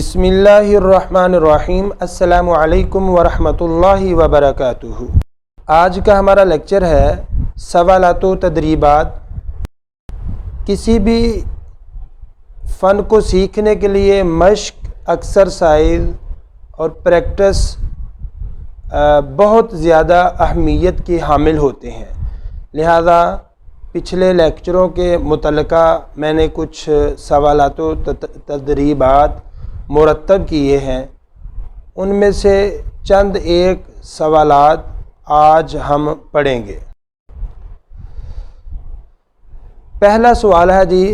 بسم اللہ الرحمن الرحیم۔ السلام علیکم ورحمۃ اللہ وبرکاتہ۔ آج کا ہمارا لیکچر ہے سوالات و تدریبات۔ کسی بھی فن کو سیکھنے کے لیے مشق، ایکسرسائز اور پریکٹس بہت زیادہ اہمیت کی حامل ہوتے ہیں، لہذا پچھلے لیکچروں کے متعلقہ میں نے کچھ سوالات و تدریبات مرتب کیے ہیں۔ ان میں سے چند ایک سوالات آج ہم پڑھیں گے۔ پہلا سوال ہے جی،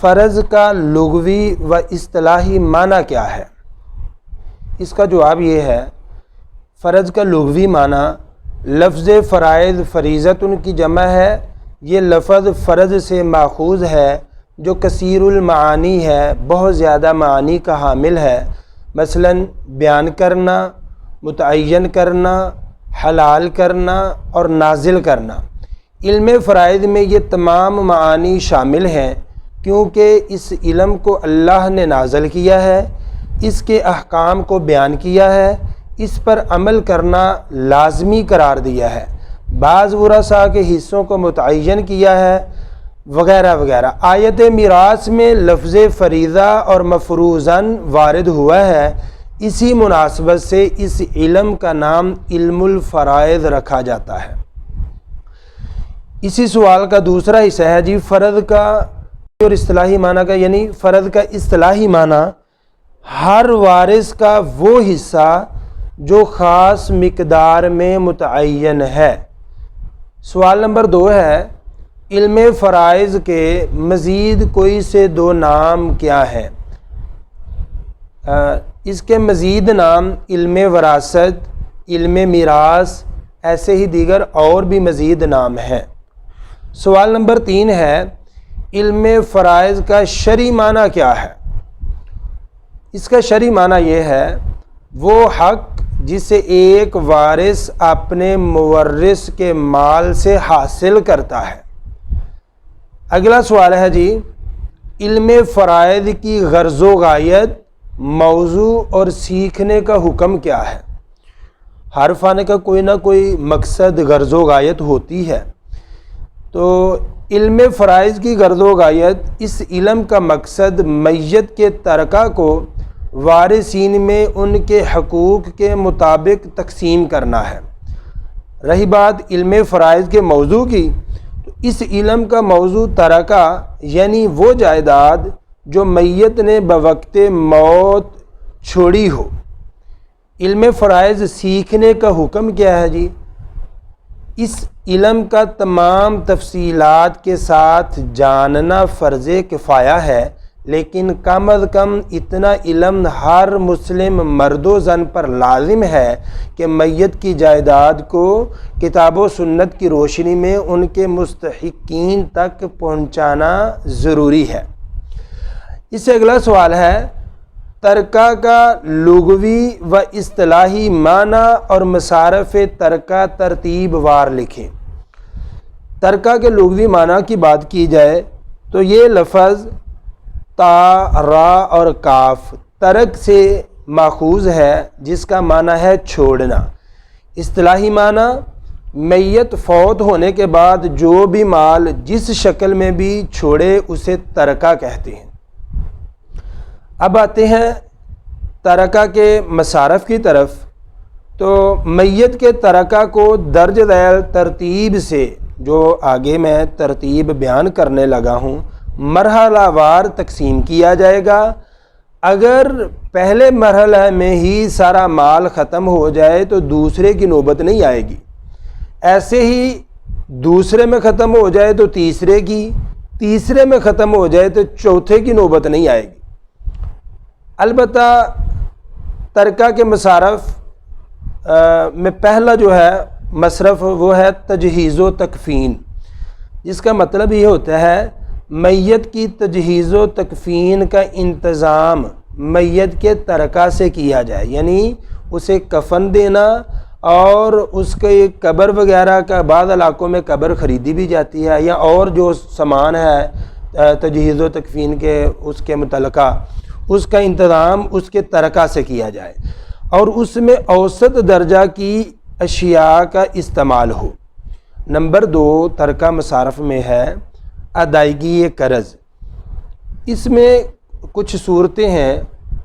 فرض کا لغوی و اصطلاحی معنی کیا ہے؟ اس کا جواب یہ ہے، فرض کا لغوی معنی لفظ فرائض فریضۃ کی جمع ہے۔ یہ لفظ فرض سے ماخوذ ہے جو کثیر المعانی ہے، بہت زیادہ معانی کا حامل ہے۔ مثلا بیان کرنا، متعین کرنا، حلال کرنا اور نازل کرنا۔ علم فرائض میں یہ تمام معانی شامل ہیں، کیونکہ اس علم کو اللہ نے نازل کیا ہے، اس کے احکام کو بیان کیا ہے، اس پر عمل کرنا لازمی قرار دیا ہے، بعض ورثاء کے حصوں کو متعین کیا ہے، وغیرہ وغیرہ۔ آیت میراث میں لفظ فریضہ اور مفروضاً وارد ہوا ہے، اسی مناسبت سے اس علم کا نام علم الفرائض رکھا جاتا ہے۔ اسی سوال کا دوسرا حصہ ہے جی، فرض کا اور اصطلاحی معنی کا، یعنی فرض کا اصطلاحی معنی ہر وارث کا وہ حصہ جو خاص مقدار میں متعین ہے۔ سوال نمبر 2 ہے، علم فرائض کے مزید کوئی سے دو نام کیا ہیں؟ اس کے مزید نام علم وراثت، علم میراث، ایسے ہی دیگر اور بھی مزید نام ہیں۔ سوال نمبر 3 ہے، علم فرائض کا شرعی معنی کیا ہے؟ اس کا شرعی معنی یہ ہے، وہ حق جسے ایک وارث اپنے مورث کے مال سے حاصل کرتا ہے۔ اگلا سوال ہے جی، علم فرائض کی غرض و غایت، موضوع اور سیکھنے کا حکم کیا ہے؟ ہر فن کا کوئی نہ کوئی مقصد، غرض و غایت ہوتی ہے، تو علم فرائض کی غرض و غایت، اس علم کا مقصد میت کے ترکہ کو وارثین میں ان کے حقوق کے مطابق تقسیم کرنا ہے۔ رہی بات علم فرائض کے موضوع کی، تو اس علم کا موضوع ترکہ یعنی وہ جائیداد جو میت نے بوقت موت چھوڑی ہو۔ علم فرائض سیکھنے کا حکم کیا ہے جی؟ اس علم کا تمام تفصیلات کے ساتھ جاننا فرض کفایہ ہے، لیکن کم از کم اتنا علم ہر مسلم مرد و زن پر لازم ہے کہ میت کی جائیداد کو کتاب و سنت کی روشنی میں ان کے مستحقین تک پہنچانا ضروری ہے۔ اس سے اگلا سوال ہے، ترکہ کا لغوی و اصطلاحی معنی اور مصارف ترکہ ترتیب وار لکھیں۔ ترکہ کے لغوی معنی کی بات کی جائے تو یہ لفظ تا، را اور کاف ترک سے ماخوذ ہے، جس کا معنی ہے چھوڑنا۔ اصطلاحی معنی، میت فوت ہونے کے بعد جو بھی مال جس شکل میں بھی چھوڑے اسے ترکہ کہتے ہیں۔ اب آتے ہیں ترکہ کے مصارف کی طرف، تو میت کے ترکہ کو درج ذیل ترتیب سے، جو آگے میں ترتیب بیان کرنے لگا ہوں، مرحلہ وار تقسیم کیا جائے گا۔ اگر پہلے مرحلہ میں ہی سارا مال ختم ہو جائے تو دوسرے کی نوبت نہیں آئے گی، ایسے ہی دوسرے میں ختم ہو جائے تو تیسرے کی، تیسرے میں ختم ہو جائے تو چوتھے کی نوبت نہیں آئے گی۔ البتہ ترکہ کے مصارف میں پہلا جو ہے مصرف وہ ہے تجہیز و تکفین، جس کا مطلب یہ ہوتا ہے میت کی تجہیز و تکفین کا انتظام میت کے ترکہ سے کیا جائے، یعنی اسے کفن دینا، اور اس کے قبر وغیرہ کا بعض علاقوں میں قبر خریدی بھی جاتی ہے، یا اور جو سامان ہے تجہیز و تکفین کے اس کے متعلقہ اس کا انتظام اس کے ترکہ سے کیا جائے اور اس میں اوسط درجہ کی اشیاء کا استعمال ہو۔ نمبر 2 ترکہ مصارف میں ہے ادائیگی قرض۔ اس میں کچھ صورتیں ہیں۔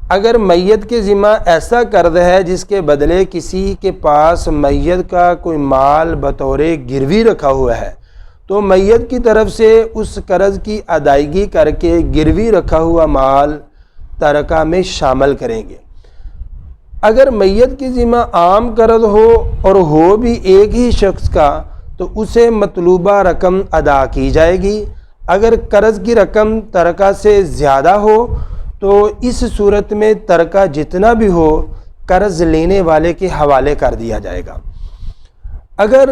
اگر میت کے ذمہ ایسا قرض ہے جس کے بدلے کسی کے پاس میت کا کوئی مال بطور گروی رکھا ہوا ہے تو میت کی طرف سے اس قرض کی ادائیگی کر کے گروی رکھا ہوا مال ترکہ میں شامل کریں گے۔ اگر میت کے ذمہ عام قرض ہو اور ہو بھی ایک ہی شخص کا تو اسے مطلوبہ رقم ادا کی جائے گی۔ اگر قرض کی رقم ترکہ سے زیادہ ہو تو اس صورت میں ترکہ جتنا بھی ہو قرض لینے والے کے حوالے کر دیا جائے گا۔ اگر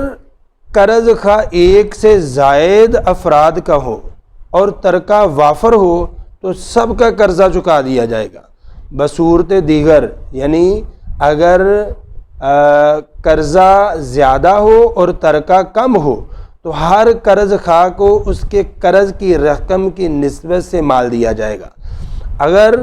قرض خواہ ایک سے زائد افراد کا ہو اور ترکہ وافر ہو تو سب کا قرضہ چکا دیا جائے گا۔ بصورت دیگر یعنی اگر قرضہ زیادہ ہو اور ترکہ کم ہو تو ہر قرض خواہ کو اس کے قرض کی رقم کی نسبت سے مال دیا جائے گا۔ اگر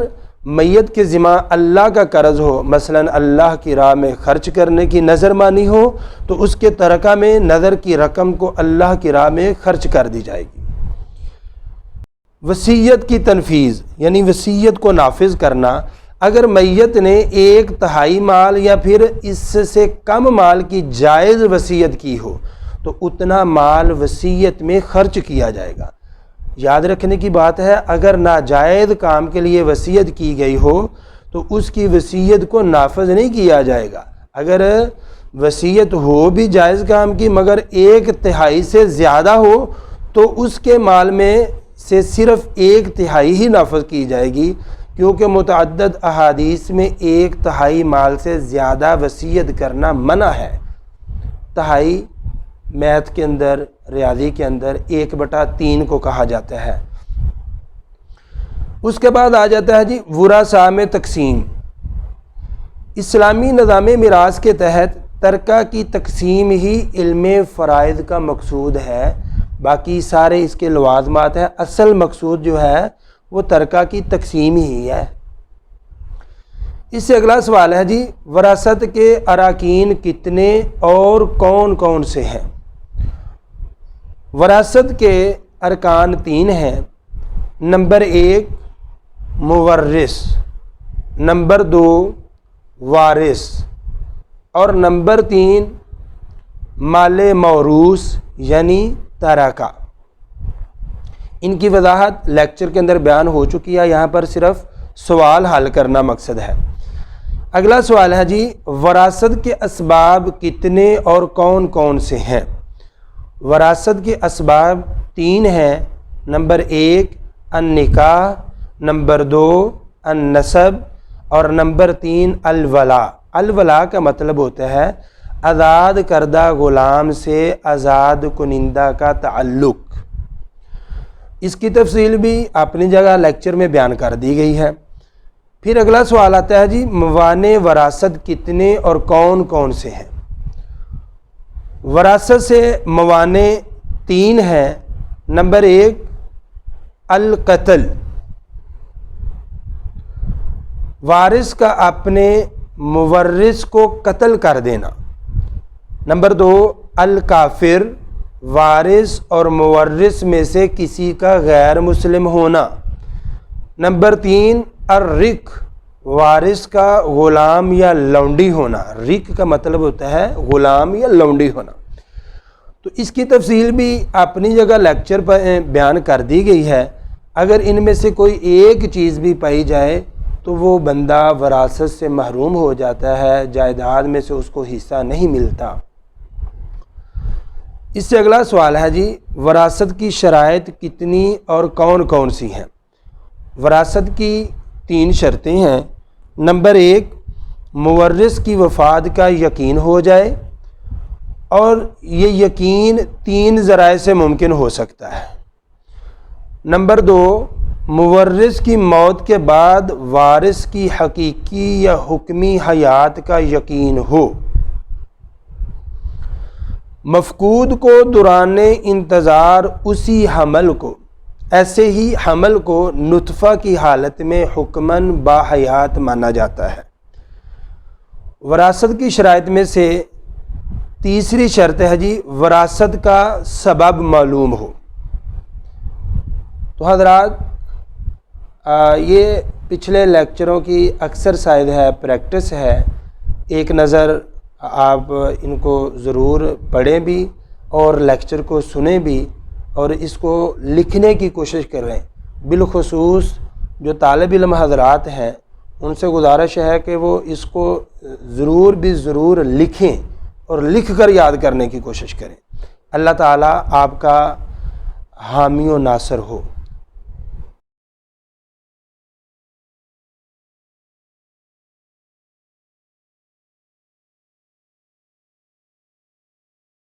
میت کے ذمہ اللہ کا قرض ہو، مثلا اللہ کی راہ میں خرچ کرنے کی نظر مانی ہو تو اس کے ترکہ میں نظر کی رقم کو اللہ کی راہ میں خرچ کر دی جائے گی۔ وصیت کی تنفیذ یعنی وصیت کو نافذ کرنا۔ اگر میت نے 1/3 مال یا پھر اس سے کم مال کی جائز وصیت کی ہو تو اتنا مال وصیت میں خرچ کیا جائے گا۔ یاد رکھنے کی بات ہے، اگر ناجائز کام کے لیے وصیت کی گئی ہو تو اس کی وصیت کو نافذ نہیں کیا جائے گا۔ اگر وصیت ہو بھی جائز کام کی مگر 1/3 سے زیادہ ہو تو اس کے مال میں سے صرف 1/3 ہی نافذ کی جائے گی، کیونکہ متعدد احادیث میں 1/3 مال سے زیادہ وصیت کرنا منع ہے۔ تہائی میتھ کے اندر، ریاضی کے اندر 1/3 کو کہا جاتا ہے۔ اس کے بعد آ جاتا ہے ورثاء میں تقسیم۔ اسلامی نظام میراث کے تحت ترکہ کی تقسیم ہی علم فرائض کا مقصود ہے، باقی سارے اس کے لوازمات ہیں، اصل مقصود جو ہے وہ ترکہ کی تقسیم ہی ہے۔ اس سے اگلا سوال ہے وراثت کے اراکین کتنے اور کون کون سے ہیں؟ وراثت کے ارکان 3 ہیں۔ نمبر 1 مورث، نمبر 2 وارث اور نمبر 3 مال موروث یعنی ترکہ۔ ان کی وضاحت لیکچر کے اندر بیان ہو چکی ہے، یہاں پر صرف سوال حل کرنا مقصد ہے۔ اگلا سوال ہے وراثت کے اسباب کتنے اور کون کون سے ہیں؟ وراثت کے اسباب 3 ہیں۔ نمبر 1 النکاح، نمبر 2 النسب اور نمبر 3 الولا۔ الولا کا مطلب ہوتا ہے آزاد کردہ غلام سے آزاد کنندہ کا تعلق۔ اس کی تفصیل بھی اپنی جگہ لیکچر میں بیان کر دی گئی ہے۔ پھر اگلا سوال آتا ہے موانع وراثت کتنے اور کون کون سے ہیں؟ وراثت سے موانع 3 ہیں۔ نمبر 1 القتل، وارث کا اپنے مورث کو قتل کر دینا۔ نمبر 2 الکافر، وارث اور مورث میں سے کسی کا غیر مسلم ہونا۔ نمبر 3 الرق، وارث کا غلام یا لونڈی ہونا۔ رق کا مطلب ہوتا ہے غلام یا لونڈی ہونا۔ تو اس کی تفصیل بھی اپنی جگہ لیکچر پر بیان کر دی گئی ہے۔ اگر ان میں سے کوئی ایک چیز بھی پائی جائے تو وہ بندہ وراثت سے محروم ہو جاتا ہے، جائیداد میں سے اس کو حصہ نہیں ملتا۔ اس سے اگلا سوال ہے وراثت کی شرائط کتنی اور کون کون سی ہیں؟ وراثت کی 3 شرطیں ہیں۔ نمبر 1 مورث کی وفات کا یقین ہو جائے، اور یہ یقین 3 ذرائع سے ممکن ہو سکتا ہے۔ نمبر 2 مورث کی موت کے بعد وارث کی حقیقی یا حکمی حیات کا یقین ہو۔ مفقود کو دوران انتظار اسی حمل کو ایسے ہی حمل کو نطفہ کی حالت میں حکماً باحیات مانا جاتا ہے۔ وراثت کی شرائط میں سے تیسری شرط ہے جی وراثت کا سبب معلوم ہو۔ تو حضرات یہ پچھلے لیکچروں کی ایکسرسائز ہے، پریکٹس ہے، ایک نظر آپ ان کو ضرور پڑھیں بھی اور لیکچر کو سنیں بھی اور اس کو لکھنے کی کوشش کریں۔ بالخصوص جو طالب علم حضرات ہیں ان سے گزارش ہے کہ وہ اس کو ضرور لکھیں اور لکھ کر یاد کرنے کی کوشش کریں۔ اللہ تعالیٰ آپ کا حامی و ناصر ہو۔